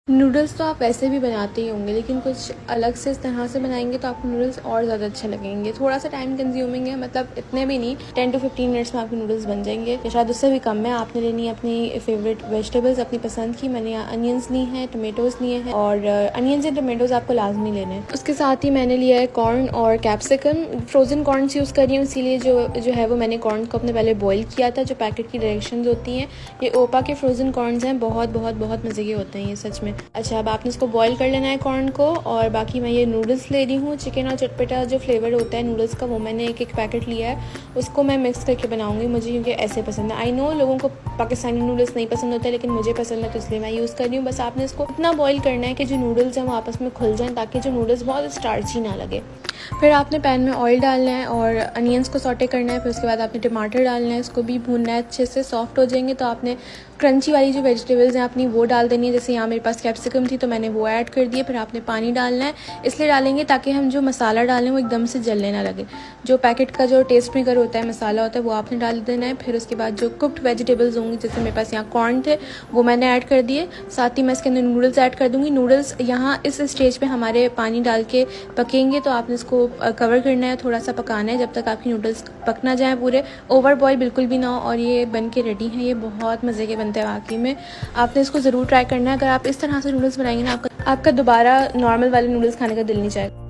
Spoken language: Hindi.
नूडल्स तो आप वैसे भी बनाते ही होंगे, लेकिन कुछ अलग से इस तरह से बनाएंगे तो आपको नूडल्स और ज़्यादा अच्छे लगेंगे। थोड़ा सा टाइम कंज्यूमिंग है, मतलब इतने भी नहीं, 10 to 15 मिनट्स में आपके नूडल्स बन जाएंगे या शायद उससे भी कम है। आपने लेनी है अपनी फेवरेट वेजिटेबल्स, अपनी पसंद की। मैंने यहाँ अनियंस ली हैं, टमेटोज़ लिए हैं, और अनियंस एंड टमेटोज़ आपको लाजमी लेने हैं। उसके साथ ही मैंने लिया है कॉर्न और कैप्सिकम। फ्रोज़न कॉर्नस यूज़ कर रही हूँ, इसीलिए जो है वो मैंने कॉर्न को अपने पहले बॉईल किया था। जो पैकेट की डायरेक्शंस होती हैं, ये ओपा के फ्रोज़न कॉर्नस हैं, बहुत बहुत बहुत मज़े के होते हैं ये सच में। अच्छा, अब आपने इसको बॉईल कर लेना है कॉर्न को। और बाकी मैं ये नूडल्स ले रही हूँ। चिकन और चटपटा जो फ्लेवर होता है नूडल्स का, वो मैंने एक पैकेट लिया है। उसको मैं मिक्स करके बनाऊंगी, मुझे क्योंकि ऐसे पसंद है। आई नो लोगों को पाकिस्तानी नूडल्स नहीं पसंद होते, लेकिन मुझे पसंद है तो इसलिए मैं यूज़ कर रही हूँ। बस आपने इसको इतना बॉईल करना है कि जो नूडल्स हैं वो आपस में खुल जाएँ, ताकि जो नूडल्स बहुत स्टार्ची ना लगे। फिर आपने पैन में ऑयल डालना है और अनियंस को सॉटे करना है। फिर उसके बाद आपने टमाटर डालना है, इसको भी भूनना है अच्छे से। सॉफ्ट हो जाएंगे तो आपने क्रंची वाली जो वेजिटेबल्स हैं अपनी वो डाल देनी है। जैसे यहाँ मेरे पास कैप्सिकम थी तो मैंने वो ऐड कर दिए। फिर आपने पानी डालना है, इसलिए डालेंगे ताकि हम जो मसाला डालें वो एकदम से जलने ना लगे। जो पैकेट का जो टेस्ट मेकर होता है, मसाला होता है, वो आपने डाल देना है। फिर उसके बाद जो कुक्ड वेजिटेबल्स होंगी, जैसे मेरे पास यहाँ कॉर्न थे, वो मैंने ऐड कर दिए। साथ ही मैं इसके अंदर नूडल्स ऐड कर दूँगी। नूडल्स यहाँ इस स्टेज पर हमारे पानी डाल के पकेंगे, तो आपने इसको कवर करना है, थोड़ा सा पकाना है जब तक आपकी नूडल्स पक ना जाए पूरे, ओवर बॉयल बिल्कुल भी ना हो। और ये बन के रेडी हैं। ये बहुत मज़े के बनते हैं वाकई में, आपने इसको ज़रूर ट्राई करना है। अगर आप इस तरह से नूडल्स बनाएंगे ना, आपका दोबारा नॉर्मल वाले नूडल्स खाने का दिल नहीं चाहेगा।